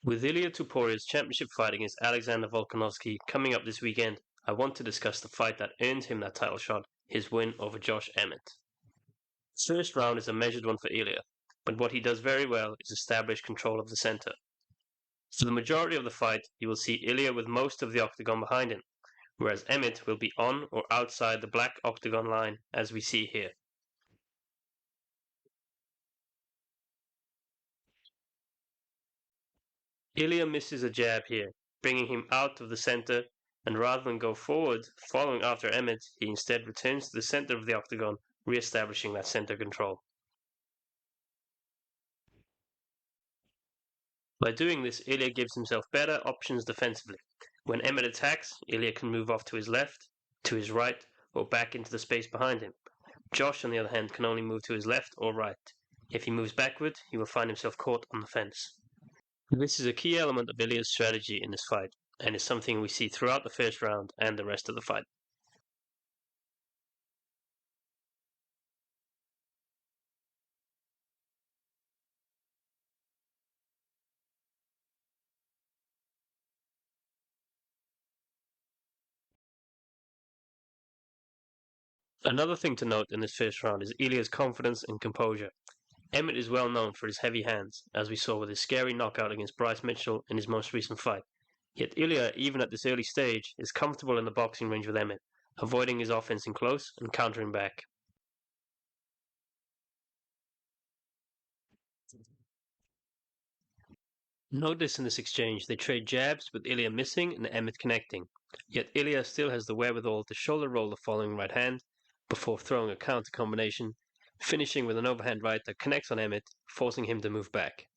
With Ilia Topuria's championship fight against Alexander Volkanovski coming up this weekend, I want to discuss the fight that earned him that title shot, his win over Josh Emmett. The first round is a measured one for Ilia, but what he does very well is establish control of the center. For the majority of the fight, you will see Ilia with most of the octagon behind him, whereas Emmett will be on or outside the black octagon line as we see here. Ilia misses a jab here, bringing him out of the center, and rather than go forward, following after Emmett, he instead returns to the center of the octagon, re-establishing that center control. By doing this, Ilia gives himself better options defensively. When Emmett attacks, Ilia can move off to his left, to his right, or back into the space behind him. Josh, on the other hand, can only move to his left or right. If he moves backward, he will find himself caught on the fence. This is a key element of Ilia's strategy in this fight, and is something we see throughout the first round and the rest of the fight. Another thing to note in this first round is Ilia's confidence and composure. Emmett is well known for his heavy hands, as we saw with his scary knockout against Bryce Mitchell in his most recent fight. Yet Ilia, even at this early stage, is comfortable in the boxing range with Emmett, avoiding his offense in close and countering back. Notice in this exchange they trade jabs with Ilia missing and Emmett connecting, yet Ilia still has the wherewithal to shoulder roll the following right hand before throwing a counter combination, finishing with an overhand right that connects on Emmett, forcing him to move back.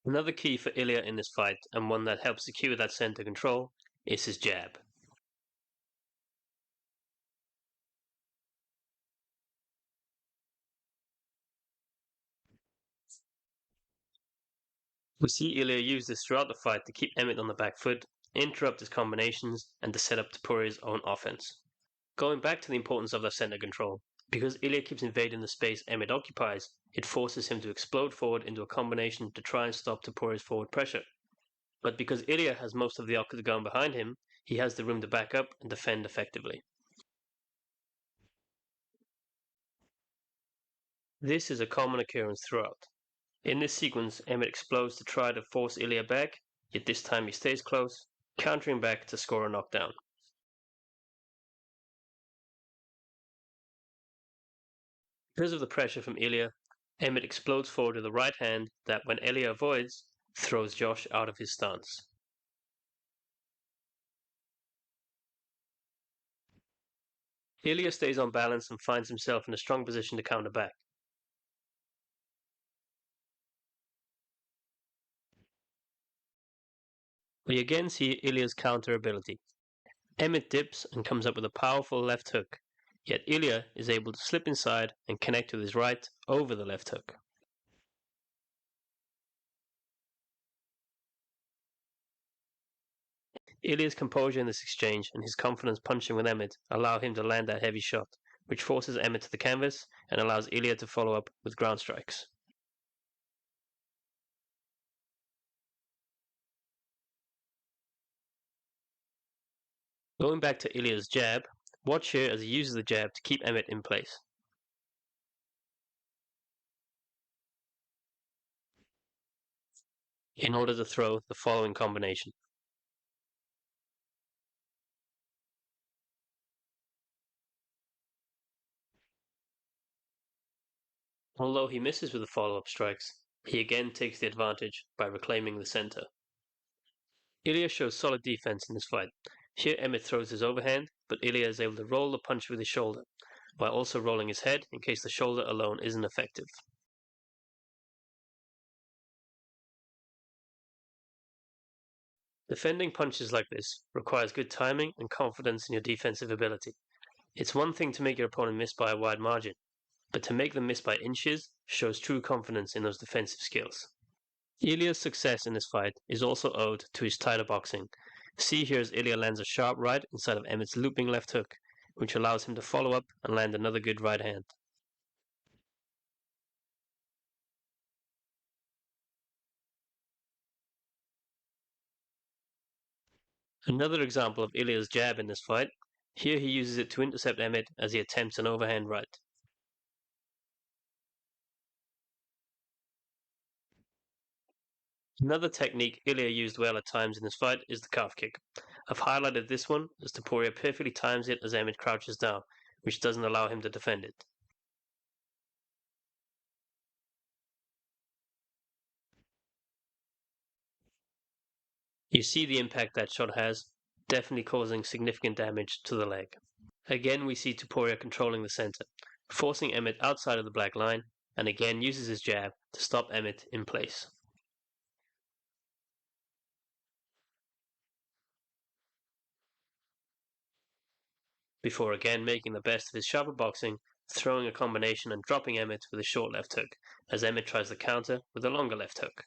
Another key for Ilia in this fight, and one that helps secure that center control, is his jab. We see Ilia use this throughout the fight to keep Emmett on the back foot, interrupt his combinations, and to set up Topuria's own offense. Going back to the importance of that center control, because Ilia keeps invading the space Emmett occupies, it forces him to explode forward into a combination to try and stop Topuria's forward pressure. But because Ilia has most of the octagon behind him, he has the room to back up and defend effectively. This is a common occurrence throughout. In this sequence, Emmett explodes to try to force Ilia back, yet this time he stays close, countering back to score a knockdown. Because of the pressure from Ilia, Emmett explodes forward with a right hand that, when Ilia avoids, throws Josh out of his stance. Ilia stays on balance and finds himself in a strong position to counter back. We again see Ilia's counter ability. Emmett dips and comes up with a powerful left hook, yet Ilia is able to slip inside and connect with his right over the left hook. Ilia's composure in this exchange and his confidence punching with Emmett allow him to land that heavy shot, which forces Emmett to the canvas and allows Ilia to follow up with ground strikes. Going back to Ilia's jab, watch here as he uses the jab to keep Emmett in place. In order to throw the following combination. Although he misses with the follow-up strikes, he again takes the advantage by reclaiming the center. Ilia shows solid defense in this fight. Here Emmett throws his overhand, but Ilia is able to roll the punch with his shoulder, while also rolling his head in case the shoulder alone isn't effective. Defending punches like this requires good timing and confidence in your defensive ability. It's one thing to make your opponent miss by a wide margin, but to make them miss by inches shows true confidence in those defensive skills. Ilia's success in this fight is also owed to his tighter boxing, See here as Ilia lands a sharp right inside of Emmett's looping left hook, which allows him to follow up and land another good right hand. Another example of Ilia's jab in this fight. Here he uses it to intercept Emmett as he attempts an overhand right. Another technique Ilia used well at times in this fight is the calf kick. I've highlighted this one as Topuria perfectly times it as Emmett crouches down, which doesn't allow him to defend it. You see the impact that shot has, definitely causing significant damage to the leg. Again we see Topuria controlling the center, forcing Emmett outside of the black line, and again uses his jab to stop Emmett in place. Before again making the best of his sharper boxing, throwing a combination and dropping Emmett with a short left hook, as Emmett tries to counter with a longer left hook.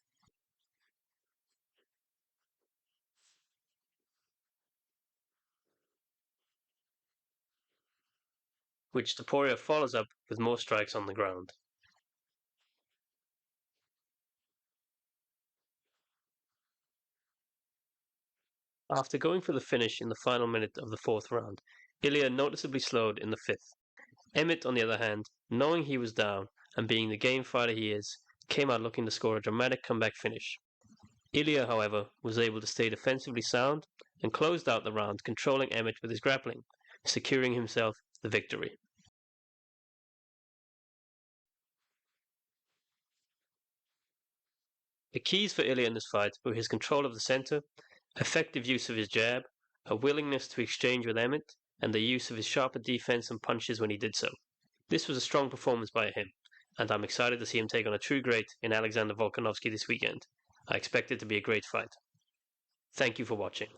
Which Topuria follows up with more strikes on the ground. After going for the finish in the final minute of the fourth round, Ilia noticeably slowed in the fifth. Emmett, on the other hand, knowing he was down and being the game fighter he is, came out looking to score a dramatic comeback finish. Ilia, however, was able to stay defensively sound and closed out the round, controlling Emmett with his grappling, securing himself the victory. The keys for Ilia in this fight were his control of the center, effective use of his jab, a willingness to exchange with Emmett, and the use of his sharper defense and punches when he did so. This was a strong performance by him, and I'm excited to see him take on a true great in Alexander Volkanovski this weekend. I expect it to be a great fight. Thank you for watching.